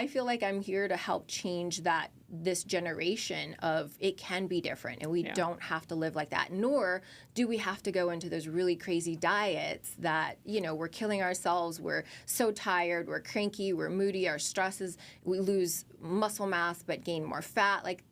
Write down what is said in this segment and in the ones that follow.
I feel like I'm here to help change this generation of it can be different and we don't have to live like that, nor do we have to go into those really crazy diets that, we're killing ourselves. We're so tired. We're cranky. We're moody. Our stress is, we lose muscle mass but gain more fat. Like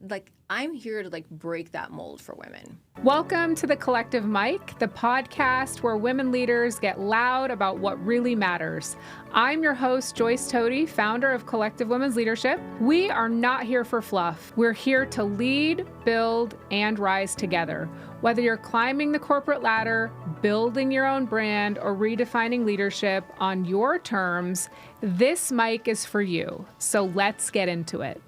I'm here to break that mold for women. Welcome to the Collective Mic, the podcast where women leaders get loud about what really matters. I'm your host, Joyce Toti, founder of Collective Women's Leadership. We are not here for fluff. We're here to lead, build, and rise together. Whether you're climbing the corporate ladder, building your own brand, or redefining leadership on your terms, this mic is for you. So let's get into it.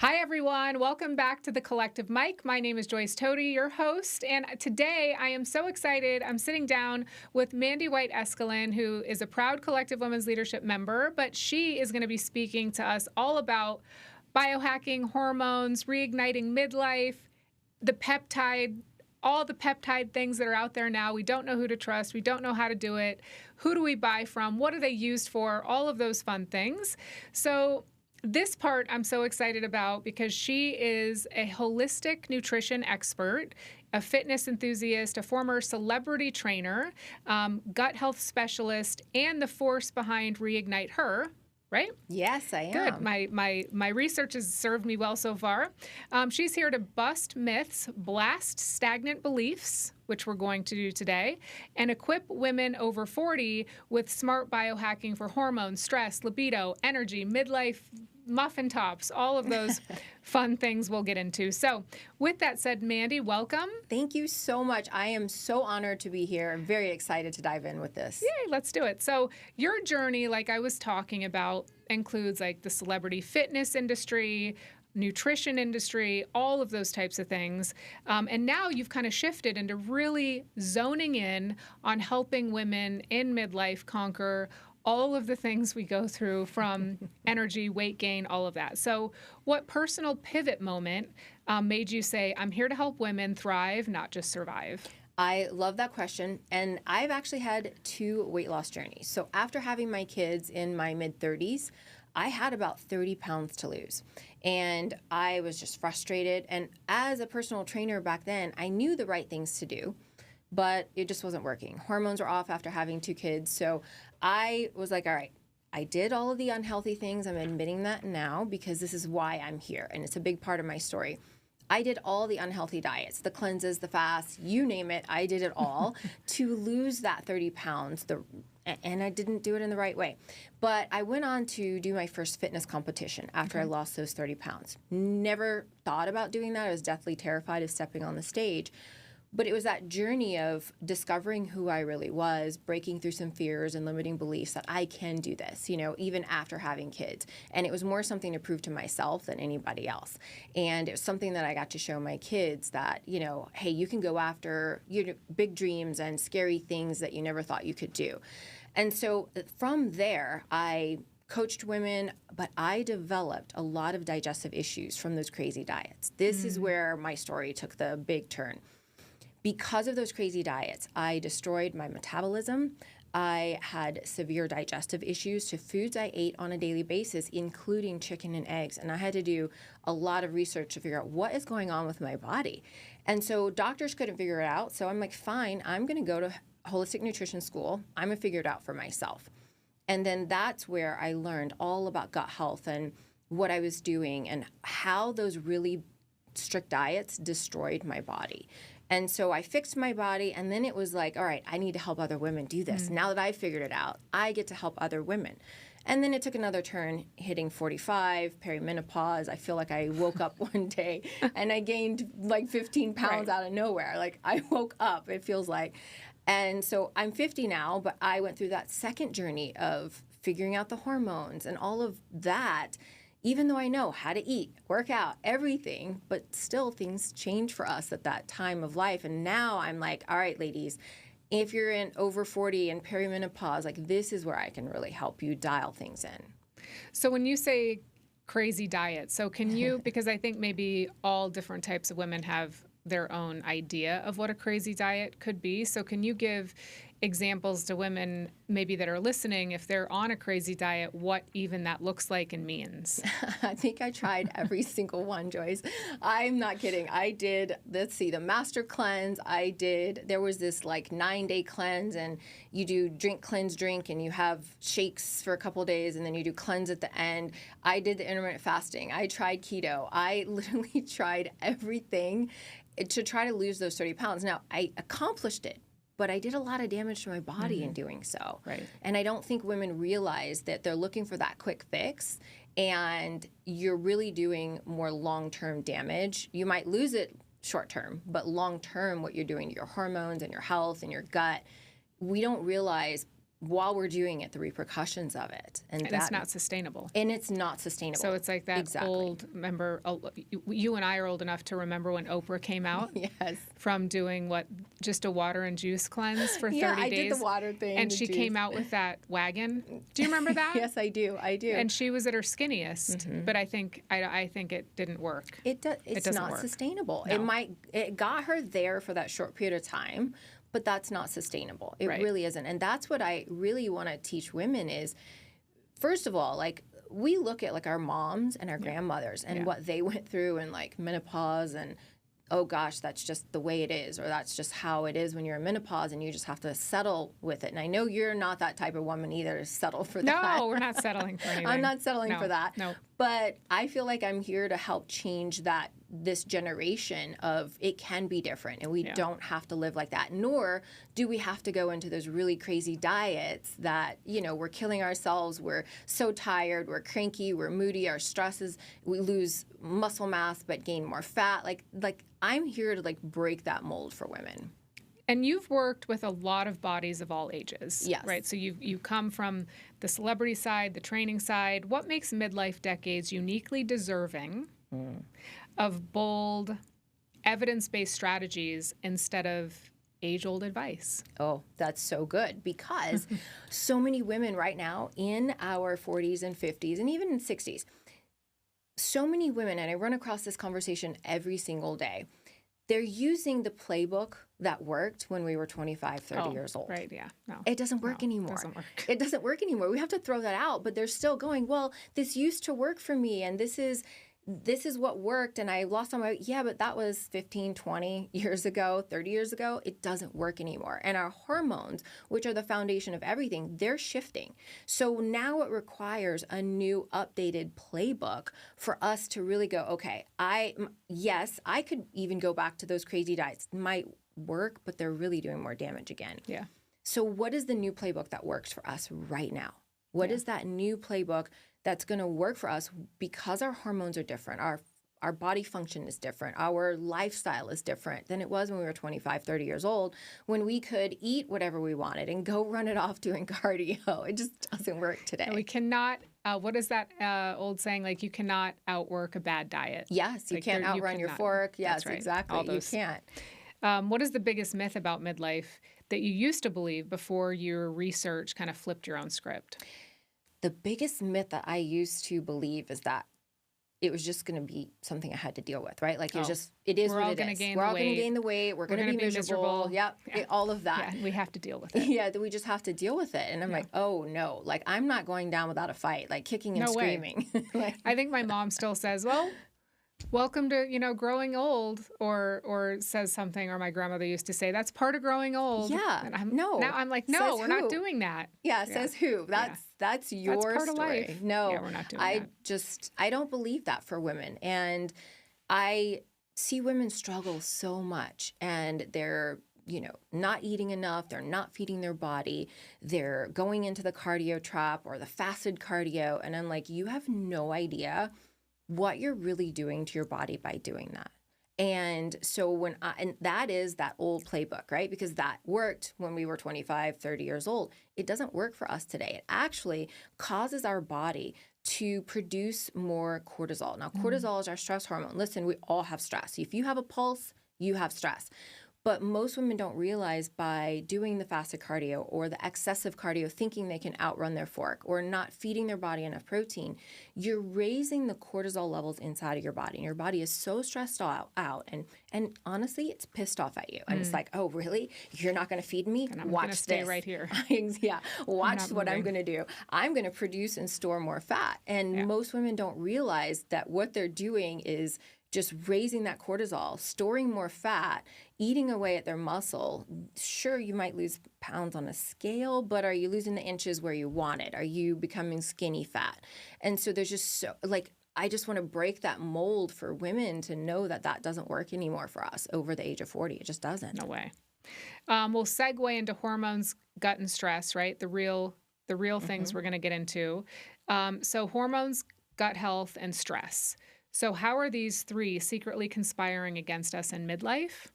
Hi, everyone. Welcome back to the Collective Mic. My name is Joyce Toti, your host, and today I am so excited. I'm sitting down with Mandy White Eskelin, who is a proud Collective Women's Leadership member, but she is going to be speaking to us all about biohacking, hormones, reigniting midlife, the peptide, all the peptide things that are out there now. We don't know who to trust. We don't know how to do it. Who do we buy from? What are they used for? All of those fun things. So this part I'm so excited about because she is a holistic nutrition expert, a fitness enthusiast, a former celebrity trainer, gut health specialist, and the force behind Reignite Her, right? Yes, I am. Good. My research has served me well so far. She's here to bust myths, blast stagnant beliefs, which we're going to do today, and equip women over 40 with smart biohacking for hormones, stress, libido, energy, midlife, muffin tops, all of those fun things we'll get into. So with that said, Mandy, welcome. Thank you so much. I am so honored to be here. I'm very excited to dive in with this. Yay, let's do it. So your journey, like I was talking about, includes the celebrity fitness industry, nutrition industry, all of those types of things. And now you've kind of shifted into really zoning in on helping women in midlife conquer all of the things we go through from energy, weight gain, all of that. So what personal pivot moment made you say, I'm here to help women thrive, not just survive? I love that question. And I've actually had 2 weight loss journeys. So after having my kids in my mid-30s, I had about 30 pounds to lose. And I was just frustrated. And as a personal trainer back then, I knew the right things to do, but it just wasn't working. Hormones were off after having 2 kids. So I was like, all right, I did all of the unhealthy things. I'm admitting that now because this is why I'm here. And it's a big part of my story. I did all the unhealthy diets, the cleanses, the fasts, you name it. I did it all to lose that 30 pounds. And I didn't do it in the right way. But I went on to do my first fitness competition after I lost those 30 pounds. Never thought about doing that. I was deathly terrified of stepping on the stage. But it was that journey of discovering who I really was, breaking through some fears and limiting beliefs that I can do this, even after having kids. And it was more something to prove to myself than anybody else. And it was something that I got to show my kids that, hey, you can go after your big dreams and scary things that you never thought you could do. And so from there, I coached women, but I developed a lot of digestive issues from those crazy diets. This is where my story took the big turn. Because of those crazy diets, I destroyed my metabolism. I had severe digestive issues to foods I ate on a daily basis, including chicken and eggs. And I had to do a lot of research to figure out what is going on with my body. And so doctors couldn't figure it out. So I'm like, fine, I'm going to go to holistic nutrition school. I'm going to figure it out for myself. And then that's where I learned all about gut health and what I was doing and how those really strict diets destroyed my body. And so I fixed my body, and then it was like, all right, I need to help other women do this. Now that I figured it out, I get to help other women. And then it took another turn, hitting 45, perimenopause. I feel like I woke up one day, and I gained 15 pounds out of nowhere. I woke up, it feels like. And so I'm 50 now, but I went through that second journey of figuring out the hormones and all of that. Even though I know how to eat, work out, everything, but still things change for us at that time of life. And now I'm like, all right, ladies, if you're in over 40 and perimenopause, this is where I can really help you dial things in. So when you say crazy diet, so can you, because I think maybe all different types of women have their own idea of what a crazy diet could be. So can you give examples to women maybe that are listening, if they're on a crazy diet, what even that looks like and means? I think I tried every single one, Joyce. I'm not kidding. I did, let's see, the master cleanse. There was this like 9-day cleanse, and you do drink, cleanse, drink, and you have shakes for a couple of days, and then you do cleanse at the end. I did the intermittent fasting. I tried keto. I literally tried everything to try to lose those 30 pounds. Now, I accomplished it, but I did a lot of damage to my body in doing so. Right. And I don't think women realize that they're looking for that quick fix, and you're really doing more long-term damage. You might lose it short-term, but long-term, what you're doing to your hormones and your health and your gut, we don't realize while we're doing it, the repercussions of it. And it's not sustainable. And it's not sustainable. So it's like that old, remember, you and I are old enough to remember when Oprah came out. Yes. From doing just a water and juice cleanse for 30 days. Yeah, I did the water thing. And she came out with that wagon. Do you remember that? Yes, I do. And she was at her skinniest, but I think it didn't work. It's not work. Sustainable. No. It got her there for that short period of time, but that's not sustainable. It really isn't. And that's what I really want to teach women is, first of all, like we look at like our moms and our grandmothers and what they went through and like menopause and, oh gosh, that's just the way it is, or that's just how it is when you're in menopause and you just have to settle with it. And I know you're not that type of woman either to settle for that. No, we're not settling for anything. I'm not settling for that. No. But I feel like I'm here to help change this generation of it can be different, and we don't have to live like that, nor do we have to go into those really crazy diets that, we're killing ourselves, we're so tired, we're cranky, we're moody, our stresses, we lose muscle mass but gain more fat. Like I'm here to like break that mold for women. And you've worked with a lot of bodies of all ages, yes. Right? So you come from the celebrity side, the training side. What makes midlife decades uniquely deserving of bold, evidence-based strategies instead of age-old advice? Oh, that's so good, because so many women right now in our 40s and 50s and even in 60s, so many women, and I run across this conversation every single day, they're using the playbook that worked when we were 25, 30 years old. Right, yeah. No. It doesn't work anymore. It doesn't work. It doesn't work anymore. We have to throw that out, but they're still going, well, this used to work for me, and this is what worked, and I lost all my weight. Yeah, but that was 15, 20 years ago, 30 years ago. It doesn't work anymore. And our hormones, which are the foundation of everything, they're shifting. So now it requires a new updated playbook for us to really go, okay, I could even go back to those crazy diets. Might work, but they're really doing more damage again. Yeah. So what is the new playbook that works for us right now? What is that new playbook that's going to work for us, because our hormones are different, our body function is different, our lifestyle is different than it was when we were 25, 30 years old, when we could eat whatever we wanted and go run it off doing cardio. It just doesn't work today. And we cannot, what is that old saying, like you cannot outwork a bad diet? Yes, you can't outrun your fork. Yes, that's right. Exactly. You can't. What is the biggest myth about midlife that you used to believe before your research kind of flipped your own script? The biggest myth that I used to believe is that it was just going to be something I had to deal with, right? Like it is what it is. We're all going to gain the weight. We're going to be miserable. Yep. Yeah. All of that. Yeah, we have to deal with it. Yeah, we just have to deal with it. And I'm like, oh no, like I'm not going down without a fight, like kicking and screaming. I think my mom still says, well, welcome to, growing old, or says something, or my grandmother used to say, that's part of growing old. Yeah. And now I'm like, no, we're not doing that. Yeah, says who? That's your part story. Of life. No, we're not doing that. I don't believe that for women. And I see women struggle so much, and they're not eating enough. They're not feeding their body. They're going into the cardio trap or the fasted cardio. And I'm like, you have no idea what you're really doing to your body by doing that. And so and that is that old playbook, right? Because that worked when we were 25, 30 years old. It doesn't work for us today. It actually causes our body to produce more cortisol. Now, cortisol is our stress hormone. Listen, we all have stress. If you have a pulse, you have stress. But most women don't realize by doing the fasted cardio or the excessive cardio, thinking they can outrun their fork or not feeding their body enough protein, you're raising the cortisol levels inside of your body. And your body is so stressed out and honestly, it's pissed off at you. And it's like, oh, really? You're not going to feed me? And I'm Watch going to stay this. right here. Yeah. Watch what I'm going to do. I'm going to produce and store more fat. And most women don't realize that what they're doing is just raising that cortisol, storing more fat, eating away at their muscle. Sure, you might lose pounds on a scale, but are you losing the inches where you want it? Are you becoming skinny fat? And so there's just so, like, I just want to break that mold for women to know that that doesn't work anymore for us over the age of 40. It just doesn't. No way. We'll segue into hormones, gut, and stress, right? The real things we're going to get into. So hormones, gut health, and stress. So how are these three secretly conspiring against us in midlife?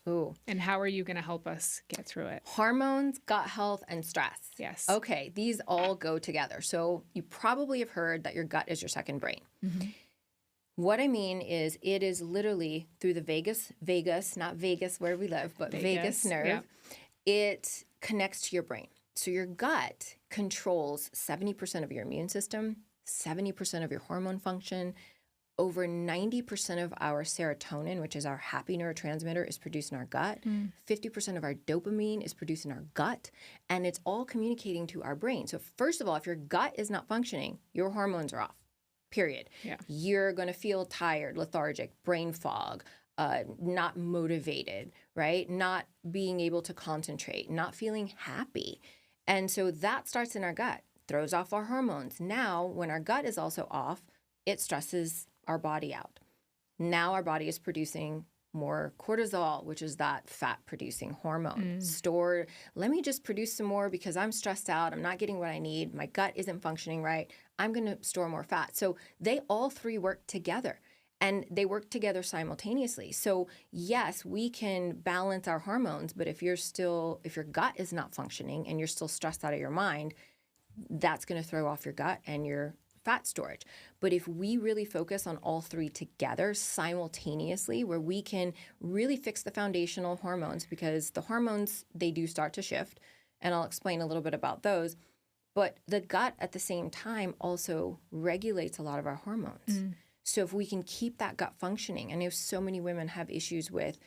Ooh. And how are you going to help us get through it? Hormones, gut health, and stress. Yes. Okay, these all go together. So you probably have heard that your gut is your second brain. Mm-hmm. What I mean is it is literally through the vagus, not Vegas where we live, but vagus nerve. Yeah. It connects to your brain. So your gut controls 70% of your immune system, 70% of your hormone function. Over 90% of our serotonin, which is our happy neurotransmitter, is produced in our gut. 50% of our dopamine is produced in our gut. And it's all communicating to our brain. So first of all, if your gut is not functioning, your hormones are off, period. Yeah. You're going to feel tired, lethargic, brain fog, not motivated, right? Not being able to concentrate, not feeling happy. And so that starts in our gut. Throws off our hormones. Now, when our gut is also off, it stresses our body out. Now our body is producing more cortisol, which is that fat-producing hormone. Let me just produce some more because I'm stressed out. I'm not getting what I need. My gut isn't functioning right. I'm going to store more fat. So they all three work together. And they work together simultaneously. So yes, we can balance our hormones, but if your gut is not functioning and you're still stressed out of your mind, that's going to throw off your gut and your fat storage. But if we really focus on all three together simultaneously, where we can really fix the foundational hormones, because the hormones, they do start to shift, and I'll explain a little bit about those, but the gut at the same time also regulates a lot of our hormones. So if we can keep that gut functioning, I know so many women have issues with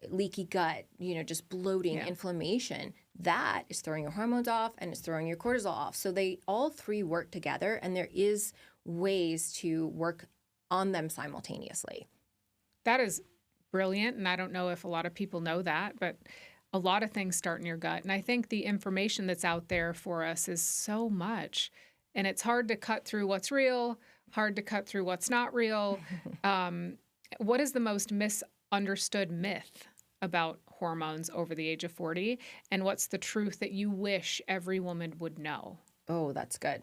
leaky gut, just bloating, inflammation, that is throwing your hormones off and it's throwing your cortisol off. So they all three work together, and there is ways to work on them simultaneously. That is brilliant. And I don't know if a lot of people know that, but a lot of things start in your gut. And I think the information that's out there for us is so much, and it's hard to cut through what's real, hard to cut through what's not real. What is the most misunderstood myth about hormones over the age of 40? And what's the truth that you wish every woman would know? Oh, that's good.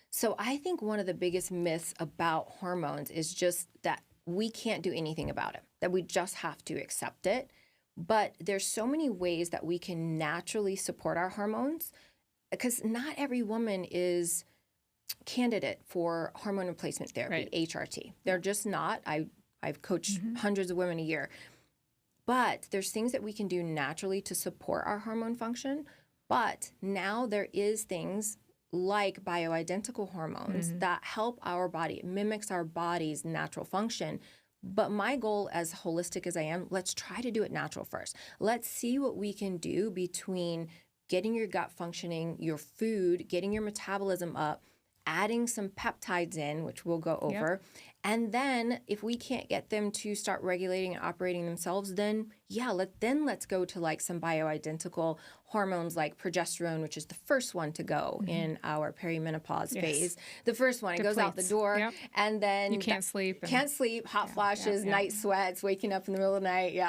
So I think one of the biggest myths about hormones is just that we can't do anything about it, that we just have to accept it. But there's so many ways that we can naturally support our hormones, because not every woman is candidate for hormone replacement therapy, right. HRT. They're just not. I've coached hundreds of women a year. But there's things that we can do naturally to support our hormone function. But now there is things like bioidentical hormones that help our body. It mimics our body's natural function. But my goal, as holistic as I am, let's try to do it natural first. Let's see what we can do between getting your gut functioning, your food, getting your metabolism up, adding some peptides in, which we'll go over. Yep. And then if we can't get them to start regulating and operating themselves, then let's go to like some bioidentical hormones like progesterone, which is the first one to go in our perimenopause phase. The first one, it goes out the door, and then you can't sleep. Can't sleep, hot flashes, night sweats, waking up in the middle of the night.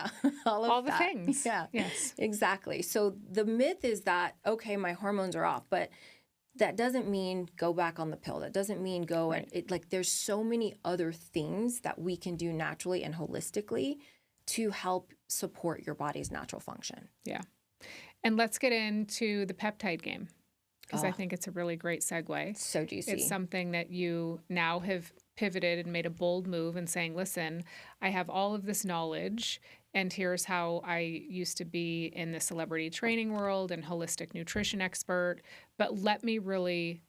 All the things. Yeah, yes, exactly. So the myth is that, okay, my hormones are off, but that doesn't mean go back on the pill. That doesn't mean go and there's so many other things that we can do naturally and holistically to help support your body's natural function. Yeah. And let's get into the peptide game, because I think it's a really great segue. So juicy. It's something that you now have pivoted and made a bold move and saying, listen, I have all of this knowledge, and here's how I used to be in the celebrity training world and holistic nutrition expert, but let me really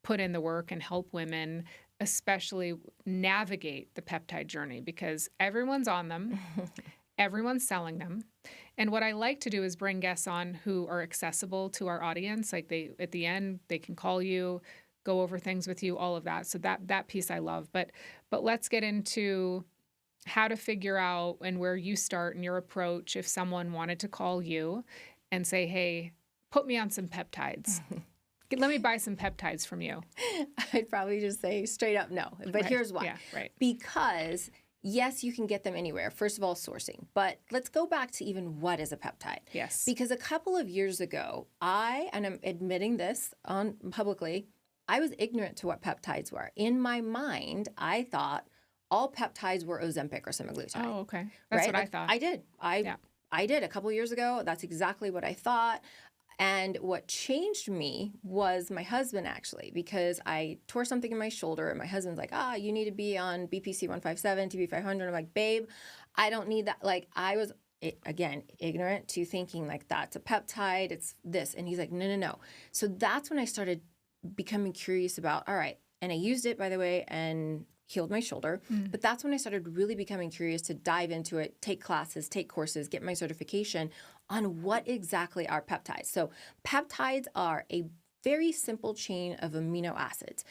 put in the work and help women, especially navigate the peptide journey, because everyone's on them, everyone's selling them. And what I like to do is bring guests on who are accessible to our audience. Like at the end, they can call you, go over things with you, all of that. So that piece I love. But let's get into how to figure out and where you start in your approach if someone wanted to call you and say, hey, put me on some peptides. Let me buy some peptides from you. I'd probably just say straight up no. But here's why. Yeah, right. Because yes, you can get them anywhere. First of all, sourcing. But let's go back to even what is a peptide. Yes. Because a couple of years ago, and I'm admitting this publicly, I was ignorant to what peptides were. In my mind, I thought all peptides were Ozempic or semaglutide. Oh, okay. That's what I thought. I did. I did a couple of years ago. That's exactly what I thought. And what changed me was my husband, actually, because I tore something in my shoulder. And my husband's like, you need to be on BPC 157, TB 500. I'm like, babe, I don't need that. Like, I was, again, ignorant to thinking like that's a peptide. It's this. And he's like, no. So that's when I started becoming curious about, all right. And I used it, by the way, and healed my shoulder. But that's when I started really becoming curious to dive into it, take classes, take courses, get my certification on what exactly are peptides. So peptides are a very simple chain of amino acids.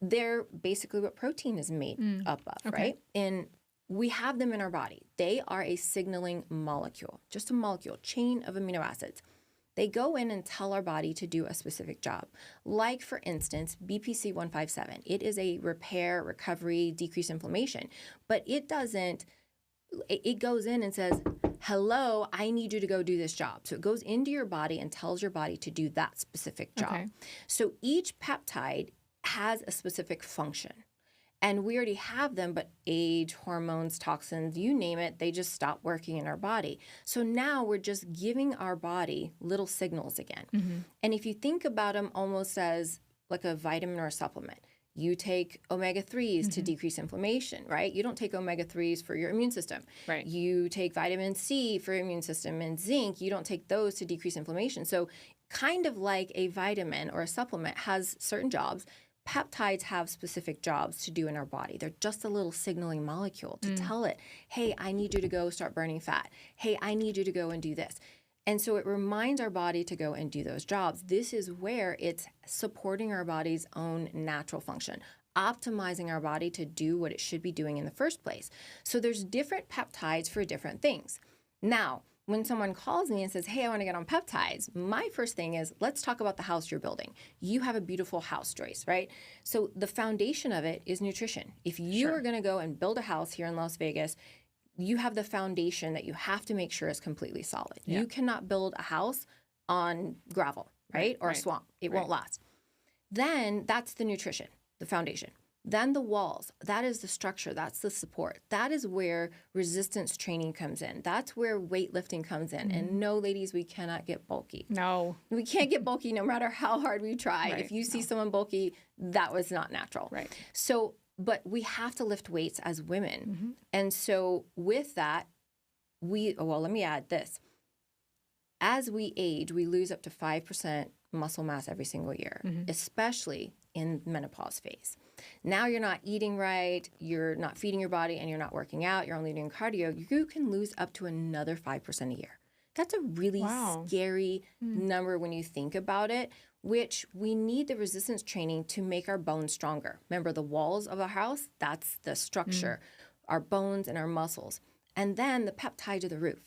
They're basically what protein is made up of, right? And we have them in our body. They are a signaling molecule, just a molecule, chain of amino acids. They go in and tell our body to do a specific job. Like, for instance, BPC 157. It is a repair, recovery, decrease inflammation. But it goes in and says, hello, I need you to go do this job. So it goes into your body and tells your body to do that specific job. Okay. So each peptide has a specific function. And we already have them, but age, hormones, toxins, you name it, they just stop working in our body. So now we're just giving our body little signals again. And if you think about them almost as like a vitamin or a supplement, you take omega-3s to decrease inflammation, right? You don't take omega-3s for your immune system. Right. You take vitamin C for your immune system and zinc. You don't take those to decrease inflammation. So kind of like a vitamin or a supplement has certain jobs, peptides have specific jobs to do in our body. They're just a little signaling molecule to tell it, hey, I need you to go start burning fat. Hey, I need you to go and do this. And so it reminds our body to go and do those jobs. This is where it's supporting our body's own natural function, optimizing our body to do what it should be doing in the first place. So there's different peptides for different things. Now, when someone calls me and says, hey, I want to get on peptides, my first thing is, let's talk about the house you're building. You have a beautiful house, Joyce, right? So the foundation of it is nutrition. If you are going to go and build a house here in Las Vegas, you have the foundation that you have to make sure is completely solid. Yeah. You cannot build a house on gravel, right? Or a swamp. It won't last. Then that's the nutrition, the foundation. Then the walls, that is the structure, that's the support. That is where resistance training comes in. That's where weightlifting comes in. And no, ladies, we cannot get bulky. No. We can't get bulky no matter how hard we try. If you see someone bulky, that was not natural. Right. So, but we have to lift weights as women. And so with that, let me add this. As we age, we lose up to 5% muscle mass every single year, especially in menopause phase. Now you're not eating right, you're not feeding your body, and you're not working out, you're only doing cardio, you can lose up to another 5% a year. That's a really scary number when you think about it, which we need the resistance training to make our bones stronger. Remember, the walls of a house, that's the structure, our bones and our muscles. And then the peptides are the roof.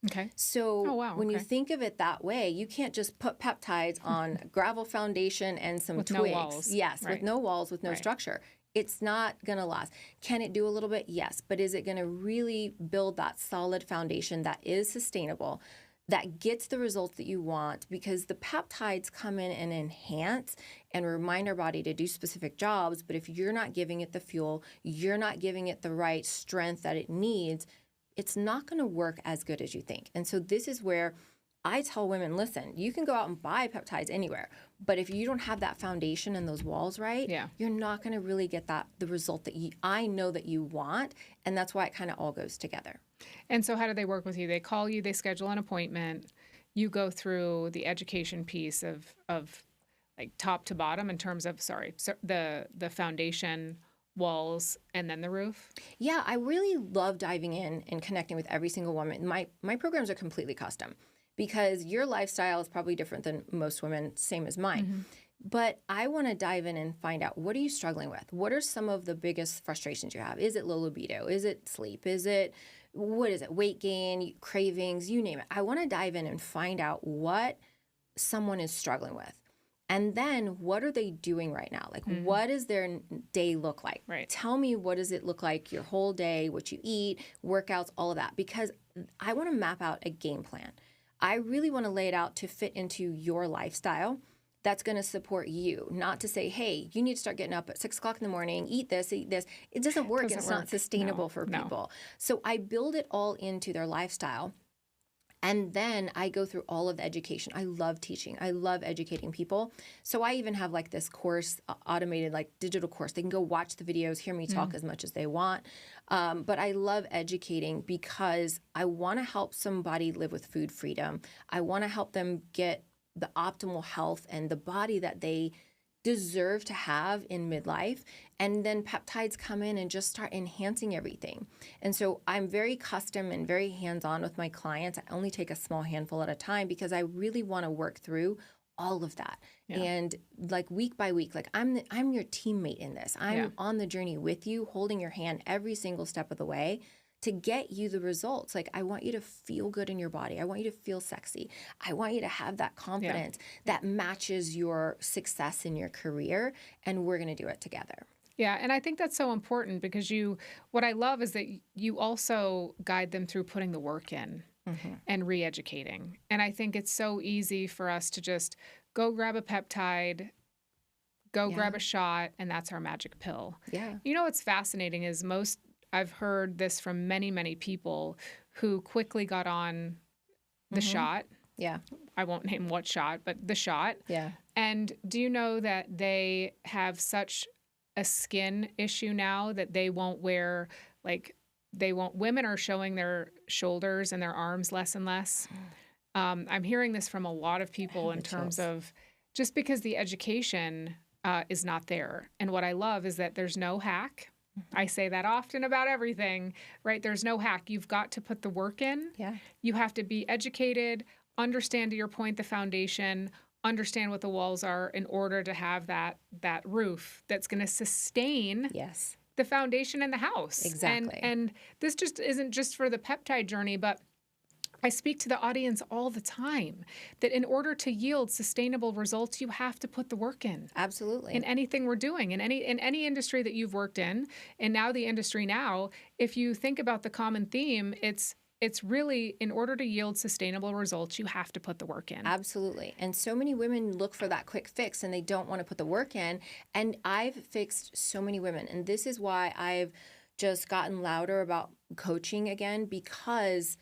Okay. So when you think of it that way, you can't just put peptides on gravel foundation and some twigs. No walls. Yes, with no walls, with no structure. It's not going to last. Can it do a little bit? Yes. But is it going to really build that solid foundation that is sustainable, that gets the results that you want? Because the peptides come in and enhance and remind our body to do specific jobs. But if you're not giving it the fuel, you're not giving it the right strength that it needs, it's not going to work as good as you think. And so this is where I tell women, listen, you can go out and buy peptides anywhere, but if you don't have that foundation and those walls right, you're not going to really get the result that I know that you want. And that's why it kind of all goes together. And so how do they work with you? They call you, they schedule an appointment, you go through the education piece of like top to bottom in terms of, the foundation, walls, and then the roof? Yeah, I really love diving in and connecting with every single woman. My programs are completely custom because your lifestyle is probably different than most women, same as mine. Mm-hmm. But I want to dive in and find out, what are you struggling with? What are some of the biggest frustrations you have? Is it low libido? Is it sleep? What is it? Weight gain, cravings, you name it. I want to dive in and find out what someone is struggling with. And then what are they doing right now? Like, what does their day look like? Right. Tell me, what does it look like your whole day, what you eat, workouts, all of that. Because I want to map out a game plan. I really want to lay it out to fit into your lifestyle that's going to support you, not to say, hey, you need to start getting up at 6 o'clock in the morning, eat this, eat this. It doesn't work. It's not sustainable for people. So I build it all into their lifestyle. And then I go through all of the education. I love teaching. I love educating people. So I even have like this course, automated like digital course. They can go watch the videos, hear me talk as much as they want. But I love educating because I want to help somebody live with food freedom. I want to help them get the optimal health and the body that they deserve to have in midlife. And then peptides come in and just start enhancing everything. And so I'm very custom and very hands-on with my clients. I only take a small handful at a time because I really want to work through all of that. Yeah. And like week by week, like I'm your teammate in this. I'm on the journey with you, holding your hand every single step of the way to get you the results. Like, I want you to feel good in your body. I want you to feel sexy. I want you to have that confidence that matches your success in your career, and we're going to do it together. Yeah, and I think that's so important because what I love is that you also guide them through putting the work in and re-educating. And I think it's so easy for us to just go grab a peptide, grab a shot, and that's our magic pill. Yeah. You know what's fascinating is I've heard this from many, many people who quickly got on the shot. Yeah. I won't name what shot, but the shot. Yeah. And do you know that they have such a skin issue now that they won't wear, women are showing their shoulders and their arms less and less. I'm hearing this from a lot of people in terms of just because the education is not there. And what I love is that there's no hack. I say that often about everything, right? There's no hack. You've got to put the work in. Yeah. You have to be educated, understand, to your point, the foundation, understand what the walls are in order to have that roof that's going to sustain the foundation in the house. Exactly. And this just isn't just for the peptide journey, but I speak to the audience all the time that in order to yield sustainable results, you have to put the work in. Absolutely. In anything we're doing, in any industry that you've worked in, and now the industry now, if you think about the common theme, it's really, in order to yield sustainable results, you have to put the work in. Absolutely. And so many women look for that quick fix and they don't want to put the work in. And I've fixed so many women. And this is why I've just gotten louder about coaching again, because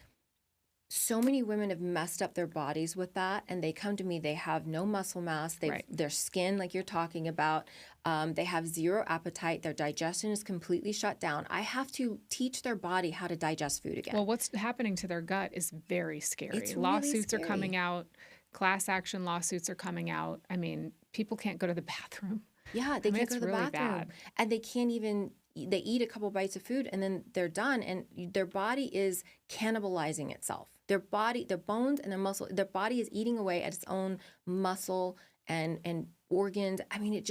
so many women have messed up their bodies with that, and they come to me, they have no muscle mass, their skin, like you're talking about, they have zero appetite, their digestion is completely shut down. I have to teach their body how to digest food again. Well, what's happening to their gut is very scary. It's really lawsuits scary. Are coming out, class action lawsuits are coming out. I mean, people can't go to the bathroom. Yeah, they can't go to the really bathroom. Bad. And they can't even, they eat a couple bites of food and then they're done, and their body is cannibalizing itself. Their body, their bones and their muscle, their body is eating away at its own muscle and organs. I mean, it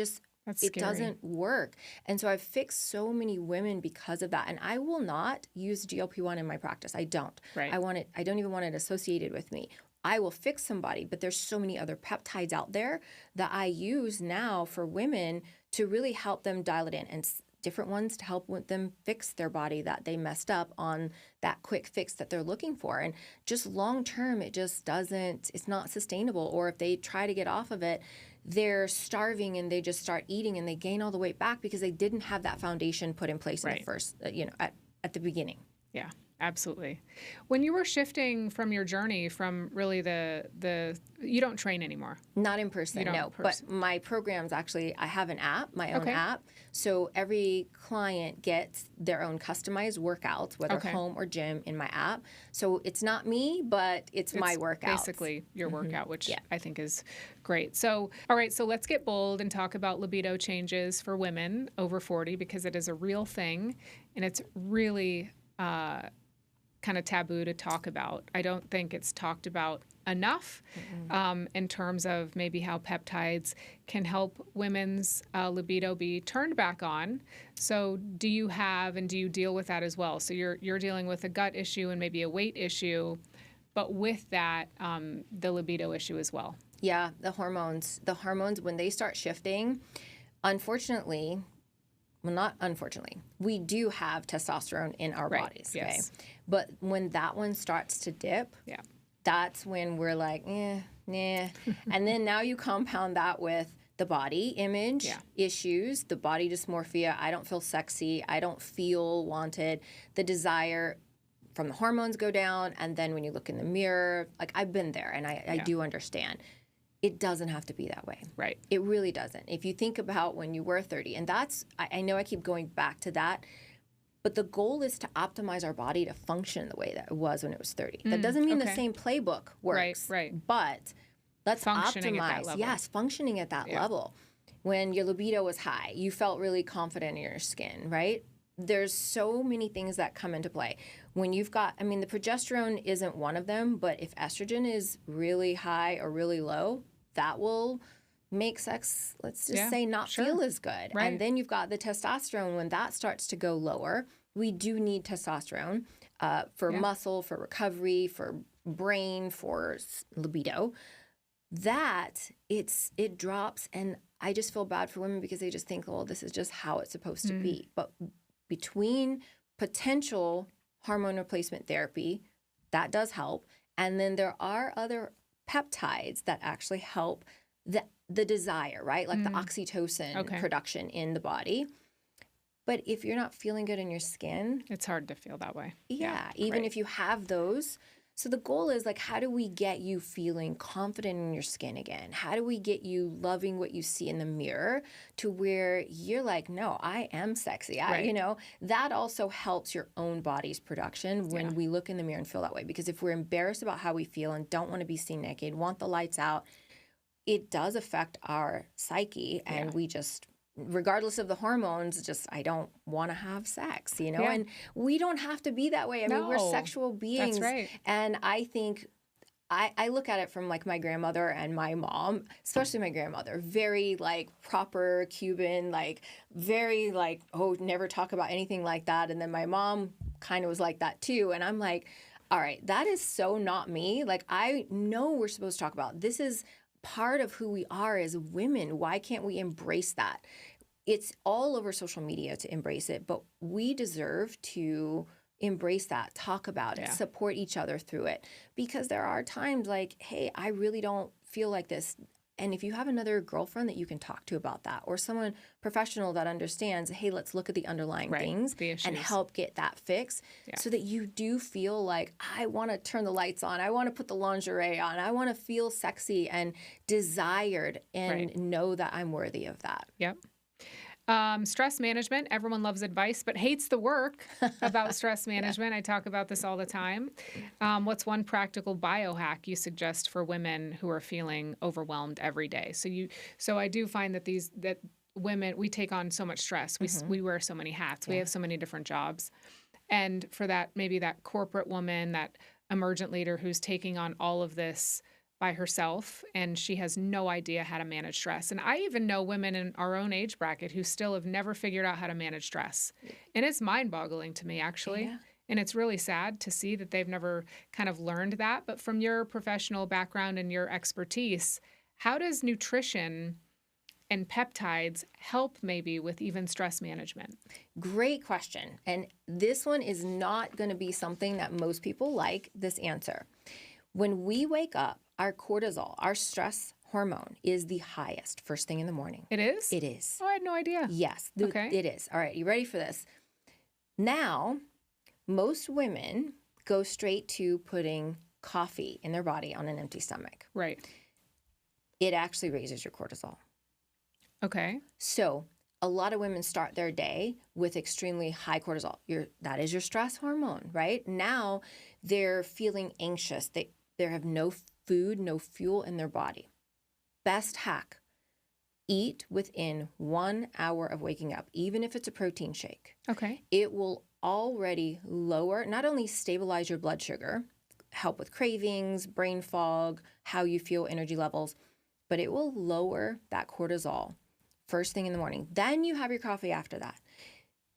doesn't work. And so I've fixed so many women because of that. And I will not use GLP-1 in my practice. I don't. Right. I don't even want it associated with me. I will fix somebody, but there's so many other peptides out there that I use now for women to really help them dial it in, and different ones to help with them fix their body that they messed up on that quick fix that they're looking for. And just long term, it's not sustainable. Or if they try to get off of it, they're starving and they just start eating and they gain all the weight back because they didn't have that foundation put in place in the first, at the beginning. Yeah. Absolutely. When you were shifting from your journey from really you don't train anymore. Not in person, You don't no. But my programs actually, I have an app, my own app. So every client gets their own customized workouts, whether home or gym, in my app. So it's not me, but it's my workout. Basically your workout, which I think is great. So, all right, so let's get bold and talk about libido changes for women over 40, because it is a real thing and it's really kind of taboo to talk about. I don't think it's talked about enough in terms of maybe how peptides can help women's libido be turned back on. So do you deal with that as well? So you're dealing with a gut issue and maybe a weight issue, but with that, the libido issue as well. Yeah, the hormones, when they start shifting, unfortunately, well, not unfortunately, we do have testosterone in our bodies. Okay? Yes. But when that one starts to dip, that's when we're like, nah. And then now you compound that with the body image issues, the body dysmorphia. I don't feel sexy. I don't feel wanted. The desire from the hormones go down. And then when you look in the mirror, like I've been there and I do understand. It doesn't have to be that way. Right. It really doesn't. If you think about when you were 30, and I know I keep going back to that, but the goal is to optimize our body to function the way that it was when it was 30. That doesn't mean the same playbook works. Right. But let's functioning optimize. At that level. Yes, functioning at that level. When your libido was high, you felt really confident in your skin, right? There's so many things that come into play. When you've got, the progesterone isn't one of them, but if estrogen is really high or really low, that will make sex, let's just say, not feel as good. Right. And then you've got the testosterone. When that starts to go lower, we do need testosterone for muscle, for recovery, for brain, for libido. That it drops, and I just feel bad for women because they just think, well, this is just how it's supposed to be. But between potential hormone replacement therapy, that does help, and then there are other peptides that actually help the desire, right? Like the oxytocin production in the body. But if you're not feeling good in your skin, it's hard to feel that way. Yeah, even if you have those. So the goal is like, how do we get you feeling confident in your skin again? How do we get you loving what you see in the mirror to where you're like, no, I am sexy. That also helps your own body's production when we look in the mirror and feel that way. Because if we're embarrassed about how we feel and don't want to be seen naked, want the lights out, it does affect our psyche, and we just, regardless of the hormones, I don't want to have sex, and we don't have to be that way. We're sexual beings. That's right. And I think I look at it from like my grandmother and my mom, especially my grandmother, very like proper Cuban, like very like, oh, never talk about anything like that. And then my mom kind of was like that too. And I'm like, all right, that is so not me. Like, I know we're supposed to talk about this is part of who we are as women. Why can't we embrace that? It's all over social media to embrace it, but we deserve to embrace that, talk about it, support each other through it. Because there are times like, hey, I really don't feel like this. And if you have another girlfriend that you can talk to about that, or someone professional that understands, hey, let's look at the underlying things and help get that fixed so that you do feel like, I want to turn the lights on. I want to put the lingerie on. I want to feel sexy and desired and know that I'm worthy of that. Yep. Stress management. Everyone loves advice, but hates the work about stress management. I talk about this all the time. What's one practical biohack you suggest for women who are feeling overwhelmed every day? So I do find that women, we take on so much stress. We wear so many hats. We have so many different jobs. And for that, maybe that corporate woman, that emergent leader who's taking on all of this by herself, and she has no idea how to manage stress. And I even know women in our own age bracket who still have never figured out how to manage stress. And it's mind-boggling to me, actually. Yeah. And it's really sad to see that they've never kind of learned that. But from your professional background and your expertise, how does nutrition and peptides help maybe with even stress management? Great question. And this one is not going to be something that most people like, this answer. When we wake up, our cortisol, our stress hormone, is the highest first thing in the morning. It is? It is. Oh, I had no idea. Yes. Okay. It is. All right. You ready for this? Now, most women go straight to putting coffee in their body on an empty stomach. Right. It actually raises your cortisol. Okay. So a lot of women start their day with extremely high cortisol. That is your stress hormone, right? Now they're feeling anxious. They have no food, no fuel in their body. Best hack, eat within 1 hour of waking up, even if it's a protein shake. Okay. It will already lower, not only stabilize your blood sugar, help with cravings, brain fog, how you feel, energy levels, but it will lower that cortisol first thing in the morning. Then you have your coffee after that.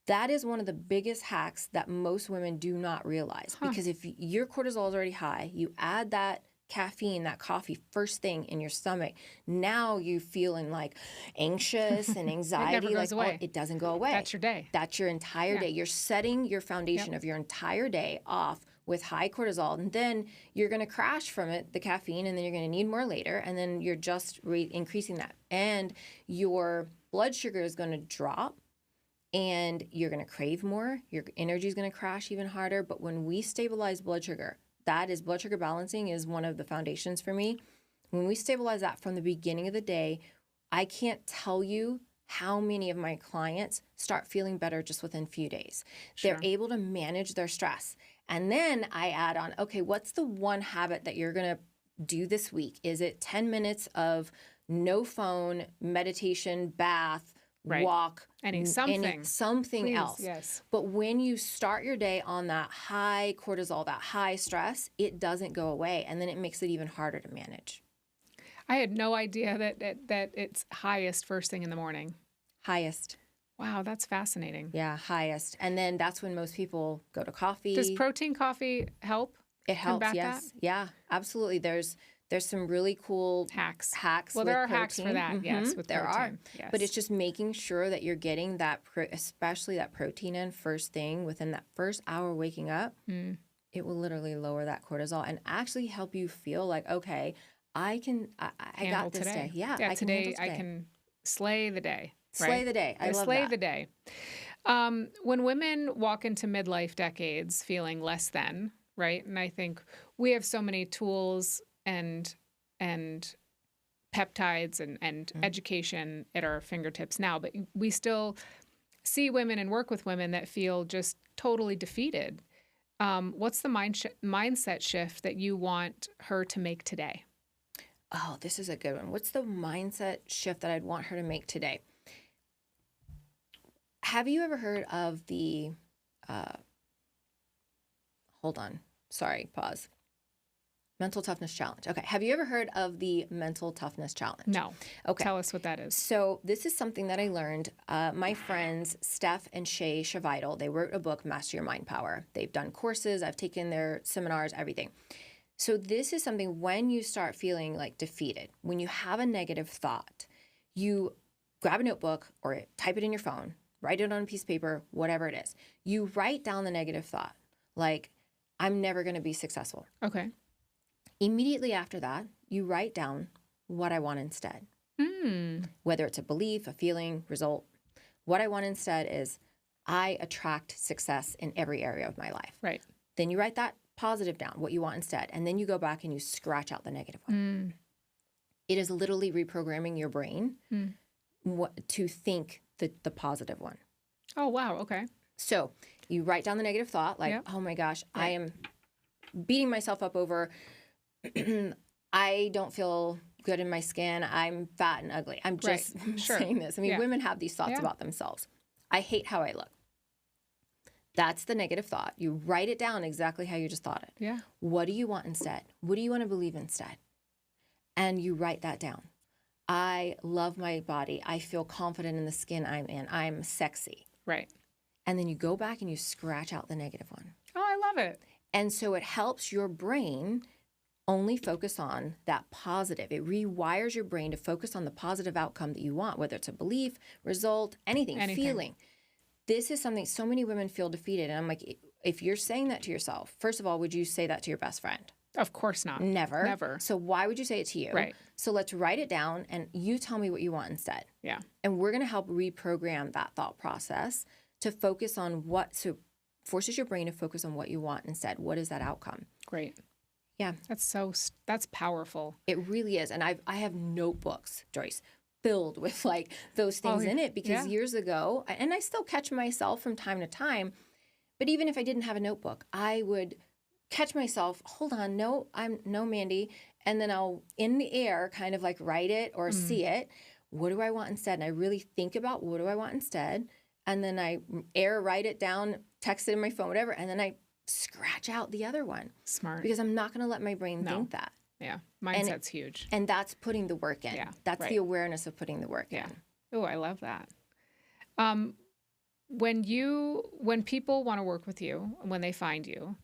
That is one of the biggest hacks that most women do not realize, because if your cortisol is already high, you add that caffeine, that coffee first thing in your stomach, now you feeling like anxious and anxiety. It never goes away. It doesn't go away. That's your day. That's your entire day. You're setting your foundation of your entire day off with high cortisol, and then you're going to crash from it, the caffeine, and then you're going to need more later, and then you're just increasing that. And your blood sugar is going to drop, and you're going to crave more. Your energy is going to crash even harder. But when we stabilize blood sugar, blood sugar balancing is one of the foundations for me. When we stabilize that from the beginning of the day, I can't tell you how many of my clients start feeling better just within a few days. Sure. They're able to manage their stress. And then I add on, okay, what's the one habit that you're going to do this week? Is it 10 minutes of no phone, meditation, bath, walk, something Please, else? Yes. But when you start your day on that high cortisol, that high stress, it doesn't go away. And then it makes it even harder to manage. I had no idea that it's highest first thing in the morning. Highest. Wow, that's fascinating. Yeah, highest. And then that's when most people go to coffee. Does protein coffee help? It helps, combat yes. that? Yeah, absolutely. There's some really cool hacks. with Well, there are protein. hacks for that, yes, with there protein. are. Yes. But it's just making sure that you're getting that, especially that protein in first thing within that first hour waking up. It will literally lower that cortisol and actually help you feel like, okay, I got this today. day. Yeah, today I can slay the day. Slay the day. I love slay that. the day. When women walk into midlife decades feeling less than, right? And I think we have so many tools and peptides and education at our fingertips now, but we still see women and work with women that feel just totally defeated. What's the mindset shift that you want her to make today? Oh, this is a good one. What's the mindset shift that I'd want her to make today? Have you ever heard of the, hold on, sorry, pause. Mental Toughness Challenge. Okay. Have you ever heard of the Mental Toughness Challenge? No. Okay. Tell us what that is. So this is something that I learned. My friends, Steph and Shay Shavidal, they wrote a book, Master Your Mind Power. They've done courses. I've taken their seminars, everything. So this is something when you start feeling like defeated, when you have a negative thought, you grab a notebook or type it in your phone, write it on a piece of paper, whatever it is. You write down the negative thought, like, I'm never going to be successful. Okay. Immediately after that, you write down what I want instead. Whether it's a belief, a feeling, result. What I want instead is I attract success in every area of my life. Right. Then you write that positive down, what you want instead. And then you go back and you scratch out the negative one. It is literally reprogramming your brain to think the positive one. Oh, wow. Okay. So you write down the negative thought, like, oh my gosh, I am beating myself up over, I don't feel good in my skin. I'm fat and ugly. I'm just saying this. I mean, women have these thoughts about themselves. I hate how I look. That's the negative thought. You write it down exactly how you just thought it. Yeah. What do you want instead? What do you want to believe instead? And you write that down. I love my body. I feel confident in the skin I'm in. I'm sexy. Right. And then you go back and you scratch out the negative one. Oh, I love it. And so it helps your brain only focus on that positive. It rewires your brain to focus on the positive outcome that you want, whether it's a belief, result, anything. Feeling. This is something so many women feel defeated. And I'm like, if you're saying that to yourself, first of all, would you say that to your best friend? Of course not. Never. Never. So why would you say it to you? Right. So let's write it down and you tell me what you want instead. Yeah. And we're going to help reprogram that thought process to focus on what, so forces your brain to focus on what you want instead. What is that outcome? Great. Yeah. That's powerful. It really is. And I have notebooks, Joyce, filled with like those things in it, because years ago, and I still catch myself from time to time, but even if I didn't have a notebook, I would catch myself, hold on, no, Mandy. And then I'll in the air kind of like write it or see it. What do I want instead? And I really think about what do I want instead. And then I write it down, text it in my phone, whatever. And then I scratch out the other one. Smart. Because I'm not going to let my brain think that. Yeah. Mindset's huge. And that's putting the work in. Yeah. That's the awareness of putting the work in. Oh, I love that. When people want to work with you, when they find you,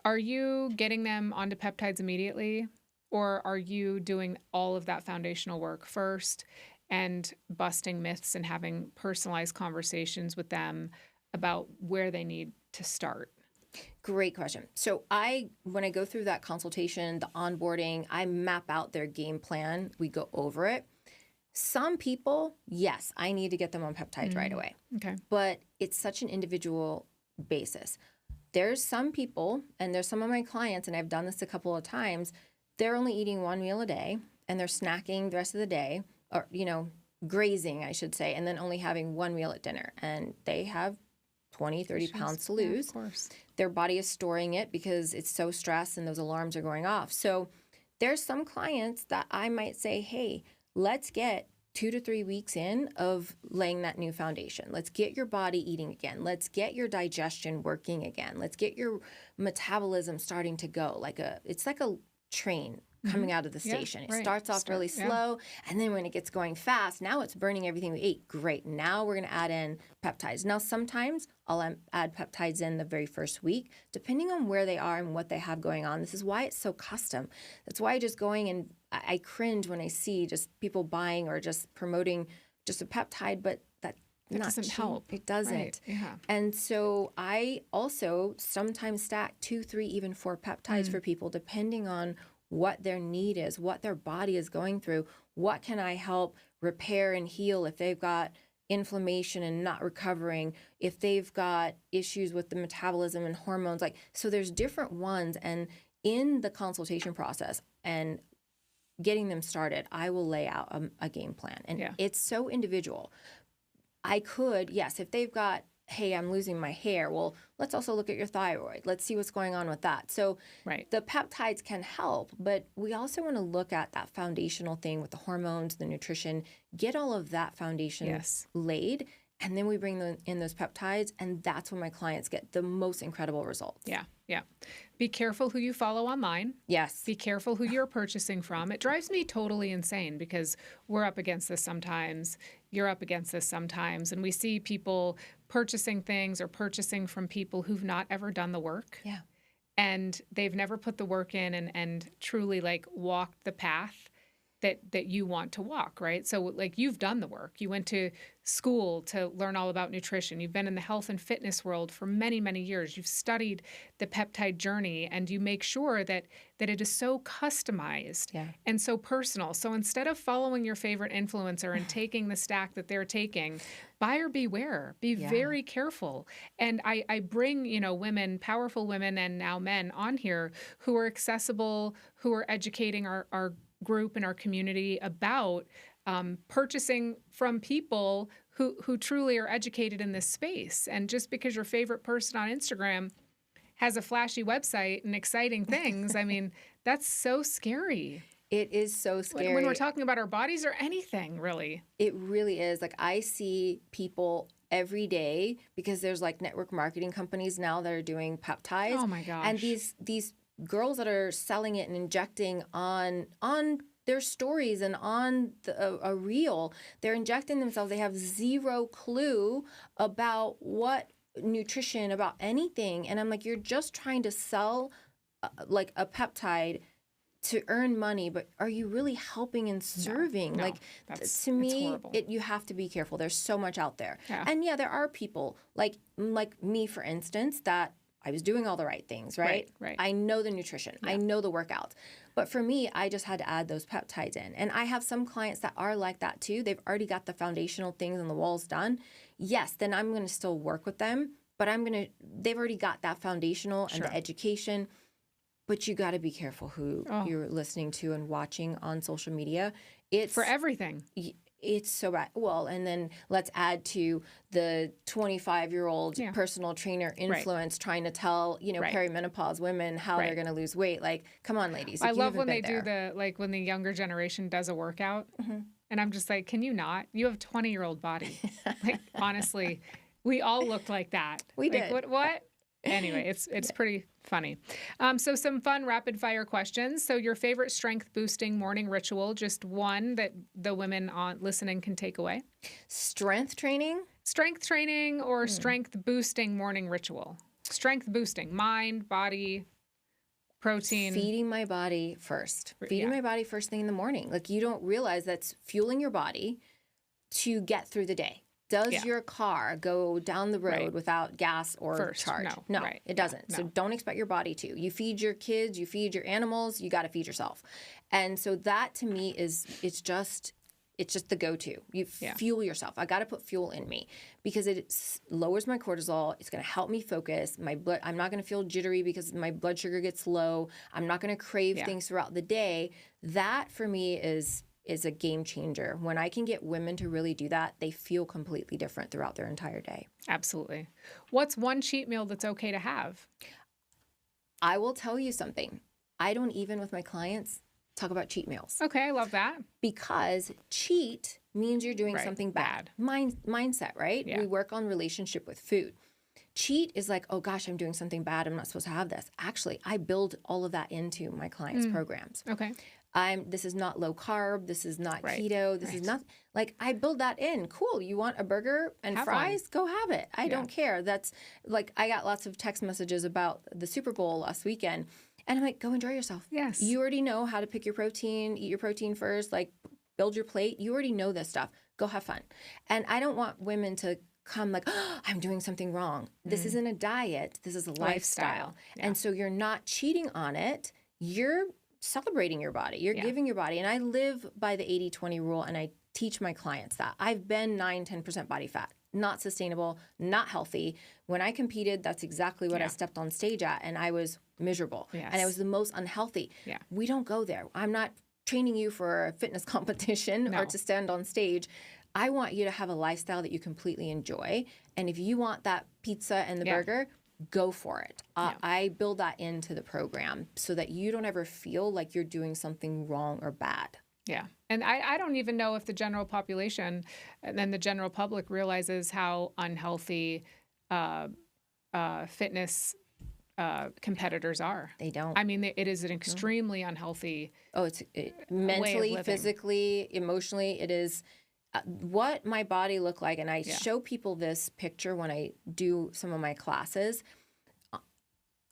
are you getting them onto peptides immediately, or are you doing all of that foundational work first and busting myths and having personalized conversations with them about where they need to start? Great question. So when I go through that consultation, the onboarding, I map out their game plan. We go over it. Some people, yes, I need to get them on peptides right away. Okay. But it's such an individual basis. There's some people, and there's some of my clients, and I've done this a couple of times, they're only eating one meal a day, and they're snacking the rest of the day, or, grazing, I should say, and then only having one meal at dinner. And they have 20, 30 pounds to lose. Yeah, of course. Their body is storing it because it's so stressed and those alarms are going off. So there's some clients that I might say, hey, let's get 2 to 3 weeks in of laying that new foundation. Let's get your body eating again. Let's get your digestion working again. Let's get your metabolism starting to go. It's like a train coming out of the station. It starts off really slow, and then when it gets going fast, now it's burning everything we ate. Great. Now we're going to add in peptides. Now, sometimes I'll add peptides in the very first week, depending on where they are and what they have going on. This is why it's so custom. That's why just going and I cringe when I see just people buying or just promoting just a peptide, but that doesn't help. It doesn't. Right. Yeah. And so I also sometimes stack 2, 3, even 4 peptides for people, depending on what their need is, what their body is going through, what can I help repair and heal if they've got inflammation and not recovering, if they've got issues with the metabolism and hormones. So there's different ones. And in the consultation process and getting them started, I will lay out a game plan. And it's so individual. I could, yes, if they've got, hey, I'm losing my hair. Well, let's also look at your thyroid. Let's see what's going on with that. So the peptides can help, but we also want to look at that foundational thing with the hormones, the nutrition, get all of that foundation laid, and then we bring in those peptides, and that's when my clients get the most incredible results. Yeah. Be careful who you follow online. Yes. Be careful who you're purchasing from. It drives me totally insane because we're up against this sometimes. You're up against this sometimes. And we see people purchasing things or purchasing from people who've not ever done the work. Yeah. And they've never put the work in and truly walked the path that you want to walk, right? So you've done the work. You went to school to learn all about nutrition. You've been in the health and fitness world for many, many years. You've studied the peptide journey, and you make sure that it is so customized and so personal. So instead of following your favorite influencer and taking the stack that they're taking, buyer beware. Be very careful. And I bring, women, powerful women and now men on here who are accessible, who are educating our group and our community about purchasing from people who truly are educated in this space. And just because your favorite person on Instagram has a flashy website and exciting things, I mean, that's so scary. It is so scary. When we're talking about our bodies or anything, really. It really is. I see people every day, because there's network marketing companies now that are doing peptides. Oh my gosh. And these girls that are selling it and injecting on their stories and on a reel, they're injecting themselves. They have zero clue about what nutrition, about anything. And I'm like, you're just trying to sell a peptide to earn money, but are you really helping and serving? No, to me, you have to be careful. There's so much out there. Yeah. And there are people like me, for instance, that I was doing all the right things, right? Right. I know the nutrition. I know the workouts. But for me, I just had to add those peptides in. And I have some clients that are like that too. They've already got the foundational things on the walls done. Yes, then I'm going to still work with them, but they've already got that foundational and the education. But you got to be careful who you're listening to and watching on social media. It's for everything. It's so bad. Well, and then let's add to the 25-year-old personal trainer influence trying to tell, perimenopause women how they're going to lose weight. Like, come on, ladies. I love when they do when the younger generation does a workout. And I'm just like, can you not? You have a 20-year-old body. Like, honestly, we all looked like that. We did. What? Anyway, it's pretty funny. So some fun rapid fire questions. So your favorite strength boosting morning ritual, just one that the women listening can take away. Strength training or strength boosting morning ritual. Strength boosting, mind, body, protein. Feeding my body first. Feeding my body first thing in the morning. Like, you don't realize that's fueling your body to get through the day. Does your car go down the road without gas or charge? No, it doesn't. So don't expect your body to. You feed your kids, you feed your animals, you got to feed yourself. And so that to me it's just the go-to. You fuel yourself. I got to put fuel in me because it lowers my cortisol. It's going to help me focus. I'm not going to feel jittery because my blood sugar gets low. I'm not going to crave things throughout the day. That for me is a game changer. When I can get women to really do that, they feel completely different throughout their entire day. Absolutely. What's one cheat meal that's okay to have? I will tell you something. I don't even with my clients talk about cheat meals. Okay, I love that. Because cheat means you're doing something bad. Mindset, right? Yeah. We work on relationship with food. Cheat is like, oh gosh, I'm doing something bad. I'm not supposed to have this. Actually, I build all of that into my clients' programs. Okay. This is not low carb. This is not keto. This is not like I build that in. Cool. You want a burger and fries? Go have it. I don't care. That's like I got lots of text messages about the Super Bowl last weekend. And I'm like, go enjoy yourself. Yes. You already know how to pick your protein, eat your protein first, like build your plate. You already know this stuff. Go have fun. And I don't want women to come like, oh, I'm doing something wrong. This isn't a diet. This is a lifestyle. Yeah. And so you're not cheating on it. You're celebrating your body. You're giving your body. And I live by the 80-20 rule, and I teach my clients that. I've been 9-10% body fat. Not sustainable, not healthy. When I competed, that's exactly what I stepped on stage at, and I was miserable. Yes. And I was the most unhealthy. Yeah. We don't go there. I'm not training you for a fitness competition or to stand on stage. I want you to have a lifestyle that you completely enjoy. And if you want that pizza and the burger, go for it. I build that into the program so that you don't ever feel like you're doing something wrong or bad. Yeah. And I don't even know if the general population and then the general public realizes how unhealthy fitness competitors are. They don't. I mean, it is an extremely unhealthy it's mentally, physically, emotionally. It is what my body looked like. And I show people this picture when I do some of my classes.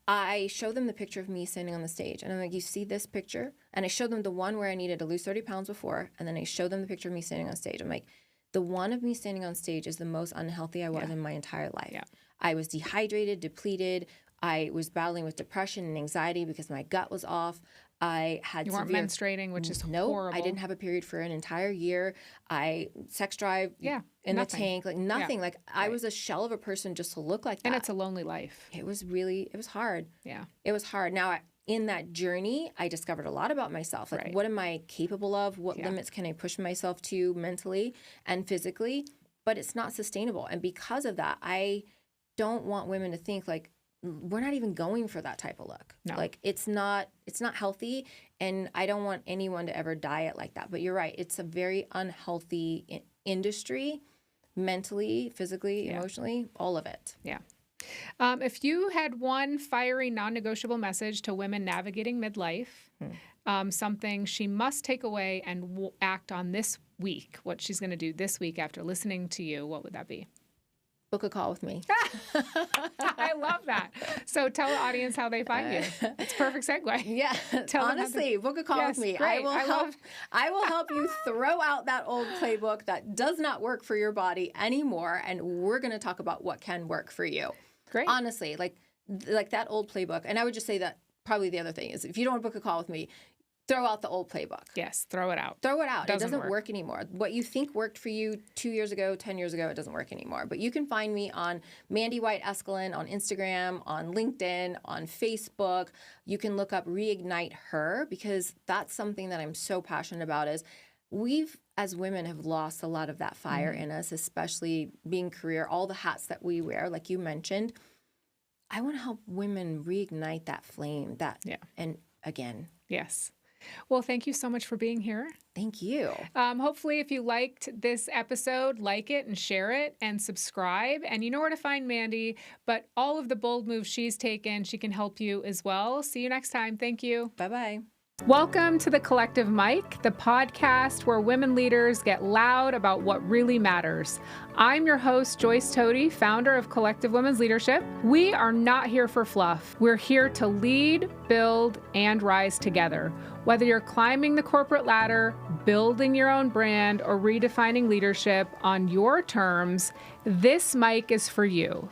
I show them the picture of me standing on the stage. And I'm like, you see this picture? And I show them the one where I needed to lose 30 pounds before. And then I show them the picture of me standing on stage. I'm like, the one of me standing on stage is the most unhealthy I was in my entire life. Yeah. I was dehydrated, depleted. I was battling with depression and anxiety because my gut was off. I had You weren't menstruating, which is horrible. I didn't have a period for an entire year. Sex drive in the tank, like nothing. Like I was a shell of a person just to look like that. And it's a lonely life. It was hard. Yeah. It was hard. Now, in that journey, I discovered a lot about myself. Like, what am I capable of? What limits can I push myself to mentally and physically? But it's not sustainable. And because of that, I don't want women to think like, we're not even going for that type of look. No. Like it's not healthy, and I don't want anyone to ever diet like that. But you're right. It's a very unhealthy industry, mentally, physically, emotionally, all of it. Yeah. If you had one fiery, non-negotiable message to women navigating midlife, something she must take away and act on this week, what she's going to do this week after listening to you, what would that be? Book a call with me. I love that. So tell the audience how they find you. It's a perfect segue. Yeah. Honestly, book a call with me. Great. I will help you throw out that old playbook that does not work for your body anymore. And we're going to talk about what can work for you. Great. Honestly, like like that old playbook. And I would just say that probably the other thing is if you don't want to book a call with me, throw out the old playbook. Yes, throw it out. Throw it out. It doesn't work. work anymore. What you think worked for you 2 years ago, 10 years ago, it doesn't work anymore. But you can find me on Mandy White Eskelin on Instagram, on LinkedIn, on Facebook. You can look up Reignite Her, because that's something that I'm so passionate about is we've, as women, have lost a lot of that fire in us, especially being career, all the hats that we wear, like you mentioned. I want to help women reignite that flame, and again. Yes. Well, thank you so much for being here. Thank you. Hopefully, if you liked this episode, like it and share it and subscribe. And you know where to find Mandy, but all of the bold moves she's taken, she can help you as well. See you next time. Thank you. Bye-bye. Welcome to the Collective Mic, the podcast where women leaders get loud about what really matters. I'm your host, Joyce Toti, founder of Collective Women's Leadership. We are not here for fluff. We're here to lead, build, and rise together. Whether you're climbing the corporate ladder, building your own brand, or redefining leadership on your terms, this mic is for you.